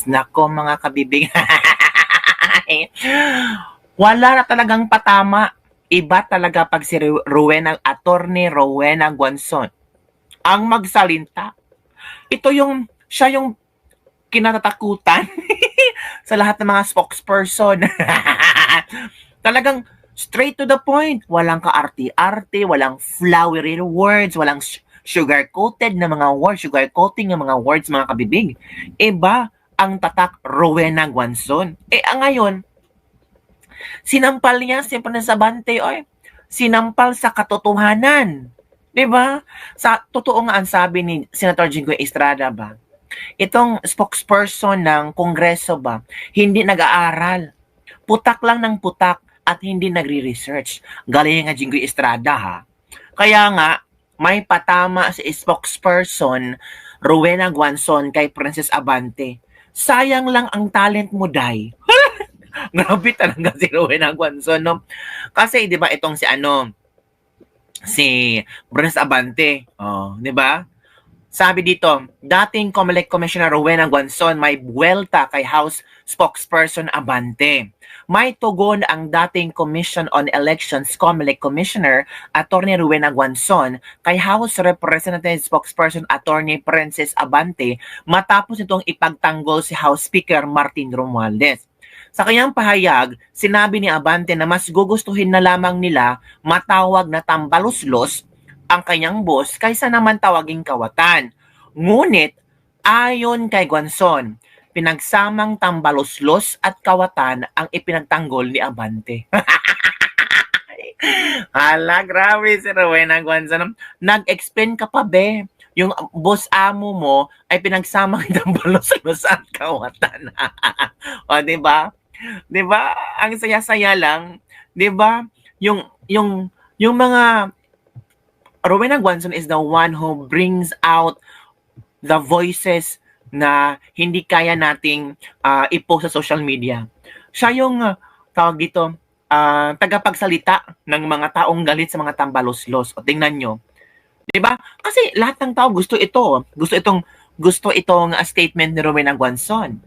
Nako mga kabibig. Wala na talagang patama. Iba talaga pag si Rowena, attorney Rowena Guanzon ang magsalita. Siya yung kinatatakutan sa lahat ng mga spokesperson. Talagang straight to the point. Walang kaarte-arte, walang flowery words, walang sugar-coated na mga words, sugar-coating ng mga words, mga kabibig. Iba ang tatak Rowena Guanzon. Ngayon, sinampal niya, siyempre na sa bante, sinampal sa katotohanan. Diba? Sa totoo nga ang sabi ni Senator Jinggoy Estrada ba, itong spokesperson ng Kongreso ba, hindi nag-aaral. Putak lang ng putak at hindi nagre-research. Galing nga Jinggoy Estrada ha. Kaya nga, may patama si spokesperson Rowena Guanzon kay Princess Abante. Sayang lang ang talent mo, Day. Grabe talaga si Rowena Guanzon, no? Kasi, di ba, itong si Princess Abante, di ba? Sabi dito, dating COMELEC Commissioner Rowena Guanzon may buwelta kay House Spokesperson Abante. May tugon ang dating Commission on Elections COMELEC Commissioner Attorney Rowena Guanzon kay House Representative Spokesperson Attorney Princess Abante matapos itong ipagtanggol si House Speaker Martin Romualdez. Sa kanyang pahayag, sinabi ni Abante na mas gugustuhin na lamang nila matawag na tambaluslos ang kanyang boss kaysa naman tawaging kawatan. Ngunit, ayon kay Guanzon, pinagsamang tambaluslos at kawatan ang ipinagtanggol ni Abante. Hala, grabe si Rowena Guanzon. Nag-explain ka pa, be. Yung boss amo mo ay pinagsamang tambaluslos at kawatan. O, diba? Diba? Ang saya-saya lang. Diba? Yung mga Rowena Guanzon is the one who brings out the voices na hindi kaya nating i-post sa social media. Siya yung tawag dito, tagapagsalita ng mga taong galit sa mga tambaluslos. O tingnan nyo. 'Di ba? Kasi lahat ng tao gusto itong statement ni Rowena Guanzon.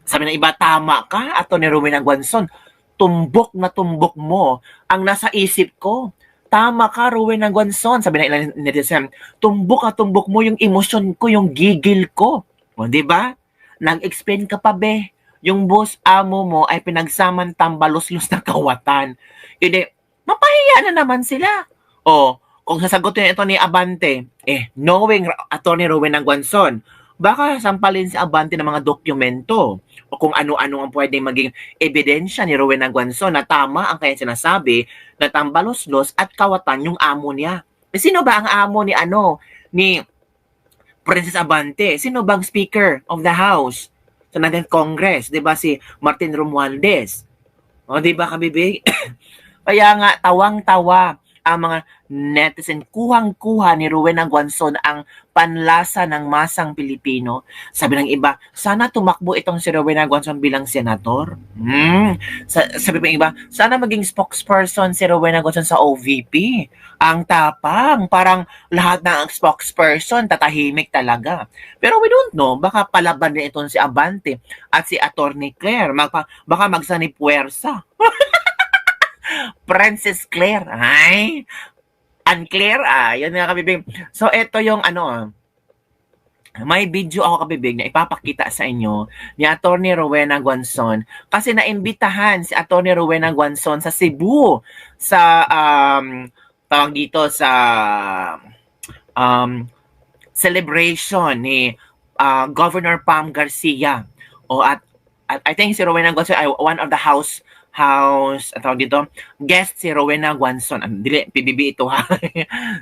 Sabi ng iba, tama ka, ato ni Rowena Guanzon. Tumbok na tumbok mo ang nasa isip ko. Tama ka, Rowena Guanzon. Sabi na ilan netizen, tumbok mo yung emosyon ko, yung gigil ko. O, di ba? Nag-explain ka pa, be. Yung boss amo mo ay pinagsaman tambaluslos na kawatan. Hindi, mapahiya na naman sila. O, kung sasagutin ito ni Abante, knowing Attorney Rowena Guanzon, baka sampalin si Abante ng mga dokumento o kung ano-ano ang pwedeng maging ebidensya ni Rowena Guanzon na tama ang kanyang sinasabi na tambaluslos at kawatan yung amo niya. Sino ba ang amo ni Princess Abante? Sino bang Speaker of the House sa natin Congress? 'Di ba si Martin Romualdez? O 'di ba kabibig? Kaya nga tawang-tawa ang mga netizen, kuhang-kuha ni Rowena Guanzon ang panlasa ng masang Pilipino. Sabi ng iba, sana tumakbo itong si Rowena Guanzon bilang senator. Sabi ng iba, sana maging spokesperson si Rowena Guanzon sa OVP. Ang tapang, parang lahat ng spokesperson tatahimik talaga. Pero we don't know, baka palaban din itong si Abante at si Attorney Claire. Baka magsanipuwersa. Princess Claire. Ay, unclear yun nga kabibig. So, ito yung may video ako kabibig na ipapakita sa inyo ni Attorney Rowena Guanzon kasi naimbitahan si Attorney Rowena Guanzon sa Cebu sa tawag dito sa celebration ni Governor Pam Garcia. At I think si Rowena Guanzon ay one of the house tawag dito, guest si Rowena Guanzon. Dili, PBB ito ha.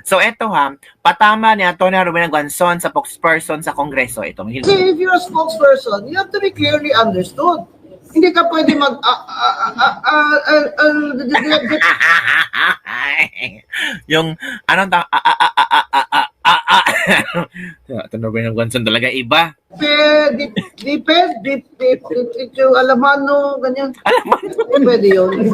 So ito ha, patama ni Atty. Rowena Guanzon sa spokesperson sa Kongreso. Ito. See, if you're a spokesperson, you have to be clearly understood. Hindi ka pwede yung Atty. Rowena Guanzon talaga iba. Alamano, ganyan. Pwede yun.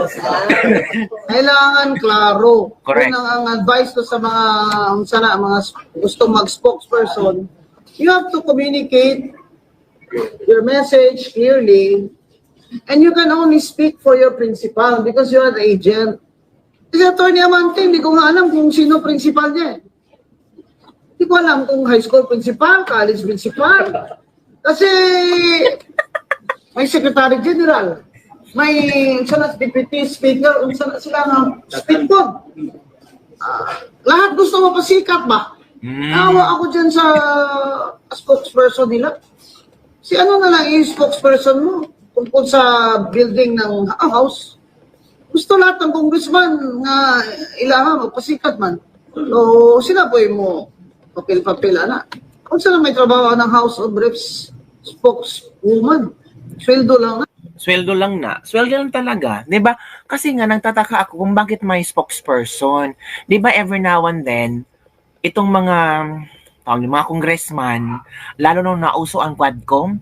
Kailangan klaro. Correct. Kung ang advice ko sa mga gusto mag-spokesperson, you have to communicate your message clearly, and you can only speak for your principal because you're an agent. Kasi Atty. Amante, hindi ko nga alam kung sino principal niya. Hindi ko alam kung high school principal, college principal. Kasi may secretary general, may deputy speaker, sila nga speaker. Lahat gusto mapasikat ba? Nawa ako dyan sa spokesperson nila. Si ano na lang yung spokesperson mo tungkol sa building ng house. Gusto lahat ng congressman nga ilaha magpasikat man. So sila po mo papel-papel na. Kung sila may trabaho ng House of Reps spokeswoman, sweldo lang na. Sweldo lang na. Sweldo lang talaga. 'Di ba? Kasi nga nagtataka ako kung bakit may spokesperson. 'Di ba every now and then itong mga congressman, lalo nung nauso ang Quadcom,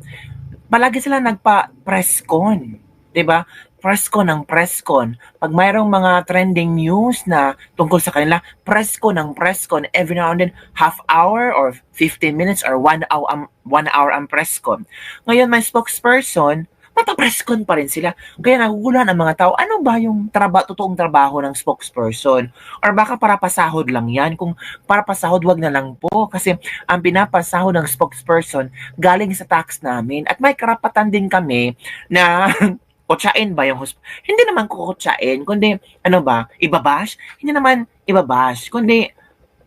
palagi sila nagpa-press con. 'Di ba? Press con. Pag mayroong mga trending news na tungkol sa kanila, press con. Every now and then, half hour or 15 minutes or 1 hour ang press con. Ngayon, may spokesperson, mata-press con pa rin sila. Kaya nagugulan ang mga tao, ano ba yung totoong trabaho ng spokesperson? Or baka para pasahod lang yan? Kung para pasahod, wag na lang po. Kasi ang pinapasahod ng spokesperson galing sa tax namin. At may karapatan din kami na kutsain ba yung hindi naman kukutsain, kundi ibabash? Hindi naman ibabash, kundi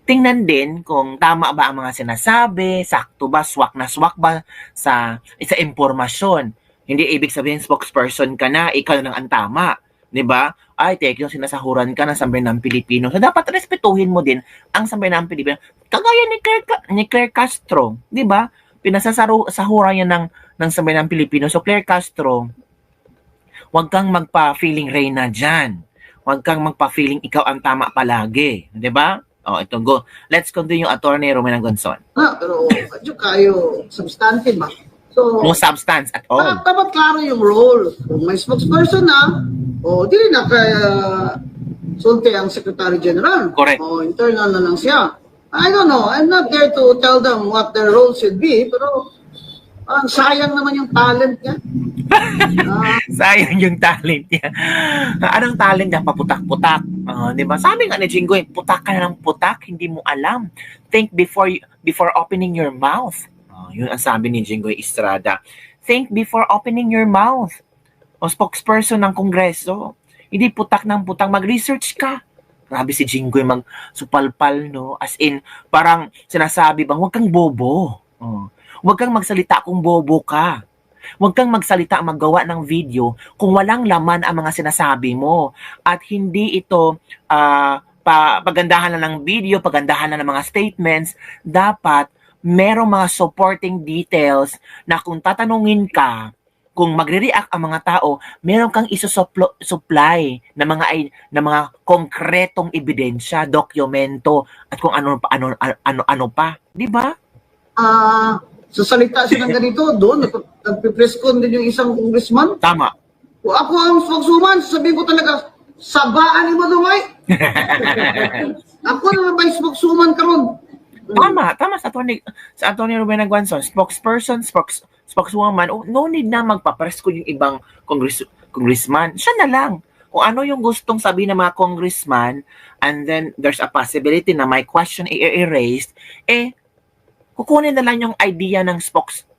tingnan din kung tama ba ang mga sinasabi, sakto ba, swak na swak ba sa impormasyon. Hindi ibig sabihin spokesperson ka na, ikaw lang ang tama. 'Di ba? Ay, take yung sinasahuran ka ng sambayanang Pilipino. So dapat respetuhin mo din ang sambayanang Pilipino. Kagaya ni Claire Castro, 'di ba? Pinasasahuran niya ng sambayanang Pilipino. So Claire Castro, huwag kang magpa-feeling Reyna dyan. Huwag kang magpa-feeling ikaw ang tama palagi. Di ba? Ito, go. Let's continue, Atty. Romina Gonzon. Pero medyo kayo substantive ba? So, no substance at all. Dapat klaro yung role. Kung may spokesperson na, dili na kaya sulti ang Secretary General. Correct. Internal na lang siya. I don't know. I'm not there to tell them what their role should be, pero sayang naman yung talent niya. Sayang yung talent niya. Anong talent niya? Paputak-putak. Di ba? Sabi nga ni Jinggoy, putak ka na ng putak, hindi mo alam. Think before opening your mouth. Yun ang sabi ni Jinggoy Estrada. Think before opening your mouth. Spokesperson ng Kongreso. Hindi putak ng putak. Mag-research ka. Grabe si Jinggoy magsupalpal, no? As in, parang sinasabi bang, huwag kang bobo. Huwag kang magsalita kung bobo ka. Huwag kang magsalita, maggawa ng video kung walang laman ang mga sinasabi mo. At hindi ito pagandahan na ng video, pagandahan na ng mga statements. Dapat merong mga supporting details na kung tatanungin ka, kung magre-react ang mga tao, meron kang isusupply na mga konkretong ebidensya, dokumento, at kung ano pa. Di ba? Sa salita siya ng ganito, doon, nagpipress con din yung isang congressman. Tama. Kung ako ang spokeswoman, sabihin ko talaga, sabaan ni mo dumay. Ako naman ba yung spokeswoman karon? Tama sa Atty. Romina Gonzon, spokeswoman, no need na magpapress ko yung ibang congressman. Siya na lang. Kung ano yung gustong sabihin ng mga congressman, and then there's a possibility na may question i-erased, kukunin na lang yung idea ng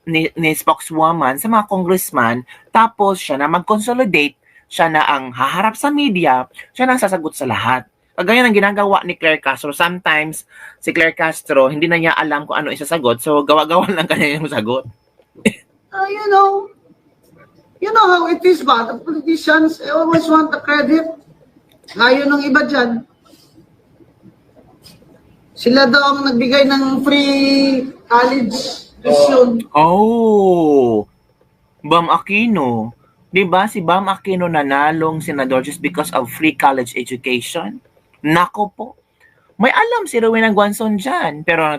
ni spokeswoman sa mga congressman, tapos siya na mag-consolidate, siya na ang haharap sa media, siya na ang sasagot sa lahat. Kagaya ng ginagawa ni Claire Castro, sometimes si Claire Castro, hindi na niya alam kung ano isasagot, so gawa-gawa lang kanya yung sagot. You know how it is ba? The politicians always want the credit. Ngayon ng iba dyan, sila daw ang nagbigay ng free college tuition. Bam Aquino. Diba si Bam Aquino nanalong senador just because of free college education? Nako po. May alam si Romina Gonzon dyan. Pero,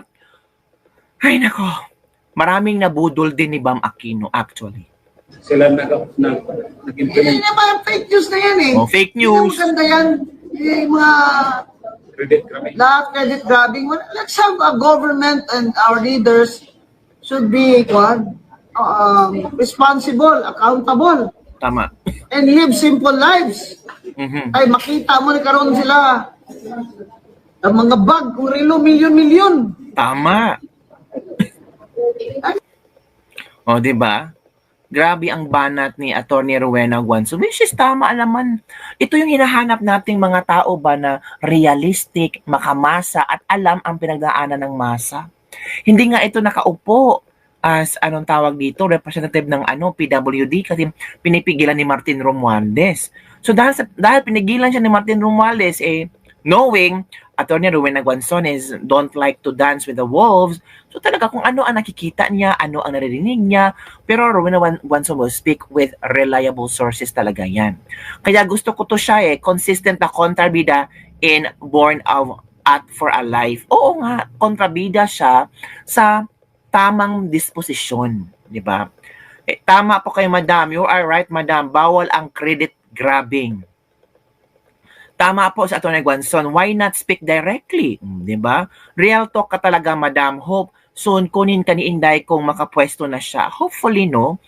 ay nako. Maraming nabudol din ni Bam Aquino actually. Sila nag-implement. Hindi naman fake news na yan eh. Fake news. Hindi maganda yan. Yung mga Credit grabbing. lahat credit grabbing. Let's have a government and our leaders should be responsible, accountable, Tama. and live simple lives. Mhm. Ay makita mo ni karon sila ang mga bag kung relo milyon-milyon. Tama. O, di ba? Grabe ang banat ni Atty. Rowena Guanzo, which is tama naman. Ito yung hinahanap nating mga tao ba na realistic, makamasa, at alam ang pinagdaanan ng masa. Hindi nga ito nakaupo as anong tawag dito, representative ng PWD kasi pinipigilan ni Martin Romualdez. So dahil pinigilan siya ni Martin Romualdez, knowing Atty. Rowena Guanzon don't like to dance with the wolves, so talaga kung ano ang nakikita niya, ano ang naririnig niya, pero Rowena Guanzon will speak with reliable sources talaga yan. Kaya gusto ko to siya consistent na kontrabida in Born of at for a Life. Oo nga, kontrabida siya sa tamang disposisyon, di ba? Tama po kayo, madam. You are right, madam. Bawal ang credit grabbing. Tama po sa Atty. Guanzon. Why not speak directly? Di ba? Real talk ka talaga, madam. Hope soon kunin ka ni Inday kung makapwesto na siya. Hopefully, no?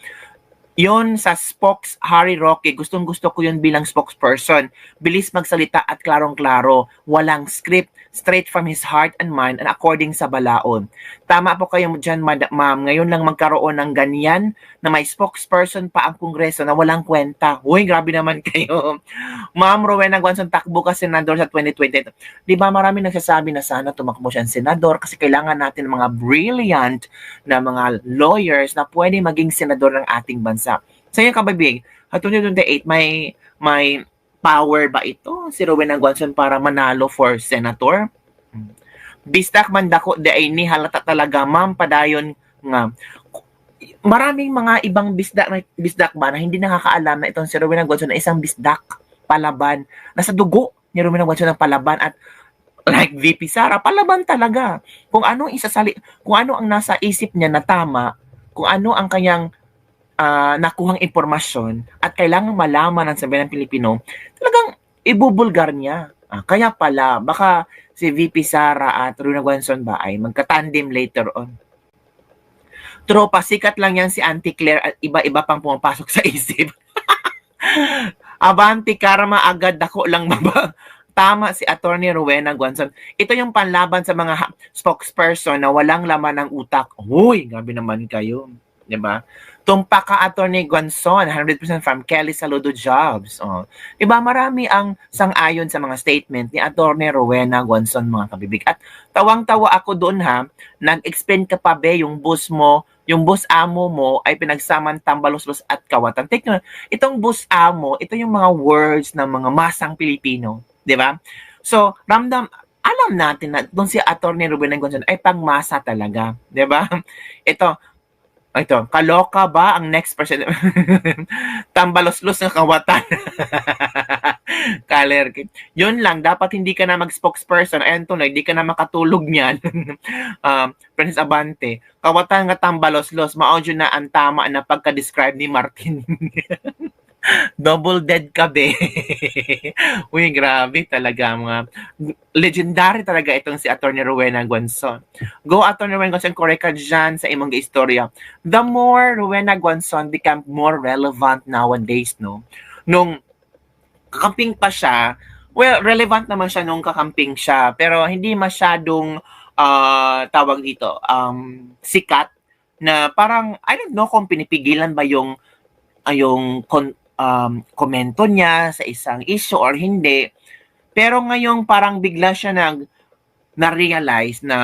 Yon sa spokes, Harry Roque, gustong-gusto ko yun bilang spokesperson. Bilis magsalita at klarong-klaro. Walang script, straight from his heart and mind and according sa balaod. Tama po kayo dyan, ma'am. Ngayon lang magkaroon ng ganyan na may spokesperson pa ang Kongreso na walang kwenta. Uy, grabe naman kayo. Ma'am Rowena Guanzon, takbo ka senador sa 2020. Di ba marami nagsasabi na sana tumakbo siyang senador kasi kailangan natin mga brilliant na mga lawyers na pwede maging senador ng ating bansa. Sa iyo, kababig, at 2028, may power ba ito si Rowena Guanzon para manalo for senator? Bistak man dako de ay ni halata talaga, ma'am, padayon nga. Maraming mga ibang bisdak ba na hindi nakakaalam na itong si Rowena Guanzon na isang bisdak, palaban. Nasa dugo ni Rowena Guanzon ng palaban at like VP Sara, palaban talaga. Kung ano ang nasa isip niya na tama, kung ano ang kanyang nakuhang impormasyon at kailangan malaman ng sabihin ng Pilipino, talagang ibubulgar niya. Kaya pala, baka si VP Sara at Rowena Guanzon ba ay magka-tandem later on. Tropa, sikat lang yan si Auntie Claire at iba-iba pang pumapasok sa isip. Abanti, karma agad, dako lang baba. Tama si Atty. Rowena Guanzon. Ito yung panlaban sa mga spokesperson na walang laman ng utak. Uy, grabe naman kayo. Diba? Tumpak ka, Atty. Guanzon, 100% from Kelly Saludo Jobs. Diba, marami ang sang-ayon sa mga statement ni Atty. Rowena Guanzon, mga kabibig. At tawang-tawa ako doon, ha, nag-explain ka pa, be, yung boss mo, yung boss amo mo ay pinagsaman tambalos-los at kawatan. Take nyo, itong boss amo, ito yung mga words ng mga masang Pilipino. Diba? So, alam natin na doon si Atty. Rowena Guanzon ay pangmasa talaga. Diba? Ito, kaloka ba ang next person? Tambalos-los ng kawatan. Kalerkit. Yun lang, dapat hindi ka na mag-spokesperson. Ayan to, hindi ka na makatulog niyan. Princess Abante, kawatan nga tambalos-los, maudyo na ang tama na pagka-describe ni Martin. Double dead ka, be. Uy, grabe talaga. Mga legendary talaga itong si Atty. Rowena Guanzon. Go, Atty. Rowena Guanzon, correct ka dyan sa imong istorya. The more Rowena Guanzon become more relevant nowadays, no? Nung kakamping pa siya, well, relevant naman siya nung kakamping siya, pero hindi masyadong tawag dito, sikat na parang, I don't know kung pinipigilan ba yung komento niya sa isang issue or hindi. Pero ngayong parang bigla siya na-realize na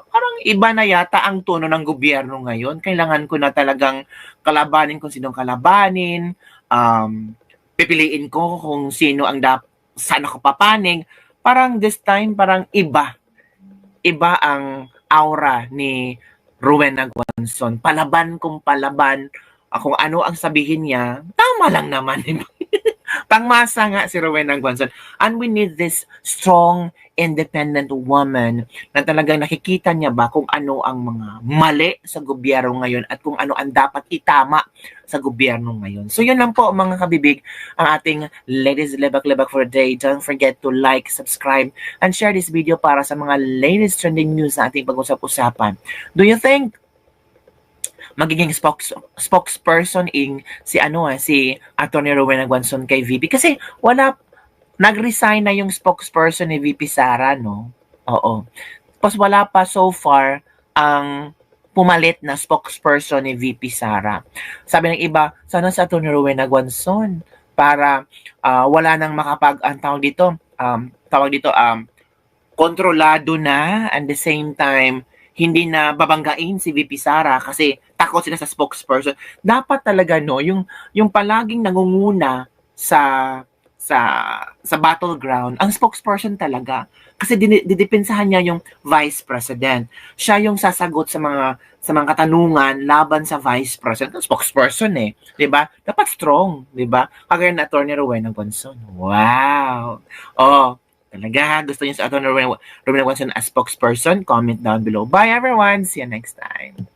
parang iba na yata ang tono ng gobyerno ngayon. Kailangan ko na talagang kalabanin kung sinong kalabanin. Pipiliin ko kung sino ang saan ako papanig. Parang this time, parang iba ang aura ni Rowena Guanzon. Palaban kung palaban. Kung ano ang sabihin niya, tama lang naman. Pangmasa nga si Rowena Guanzon. And we need this strong, independent woman na talagang nakikita niya ba kung ano ang mga mali sa gobyerno ngayon at kung ano ang dapat itama sa gobyerno ngayon. So yun lang po mga kabibig ang ating Ladies Lebak-Lebak for the day. Don't forget to like, subscribe, and share this video para sa mga latest trending news na ating pag-usap-usapan. Do you think magiging spokesperson si si Attorney Rowena Guanzon kay VP kasi nag-resign na yung spokesperson ni VP Sara, no? Oo. Tapos wala pa so far ang pumalit na spokesperson ni VP Sara. Sabi ng iba, sana sa Attorney Rowena Guanzon para wala nang kontrolado na and the same time hindi na babanggain si VP Sara kasi takot sila sa spokesperson. Dapat talaga no, yung palaging nangunguna sa battleground, ang spokesperson talaga. Kasi didepensahan niya yung vice president. Siya yung sasagot sa mga katanungan laban sa vice president. Ang spokesperson 'di ba? Dapat strong, 'di ba? Kagaya na Attorney Rowena Guanzon. Wow. Talaga gusto niyo sa Attorney Rowena Guanzon as spokesperson? Comment down below. Bye everyone. See you next time.